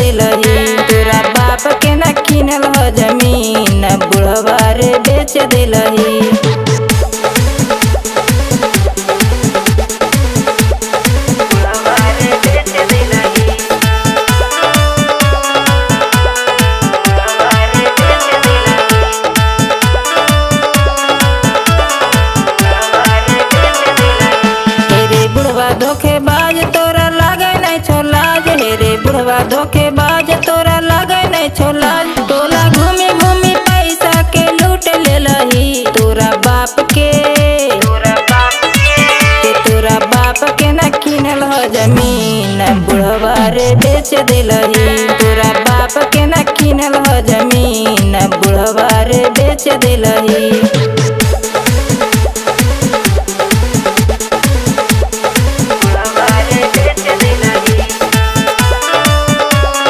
दिलही। तोरा बाप के न किनल ह जमीन बुढ़वा रे बेच दिलही। धोखेबाज तोरा लागे नहीं छोलाज हे रे बुढ़वा धोखेबाज तोरा लागे नहीं छोलाज। तोला घूमी घूमी पैसा के लूट लेलही तोरा बाप के तोरा बाप के न किनल ह जमीन बुढ़वा रे बेच दिलही। तोरा बाप के न किनल ह जमीन बुढ़वा रे बेच दिलही।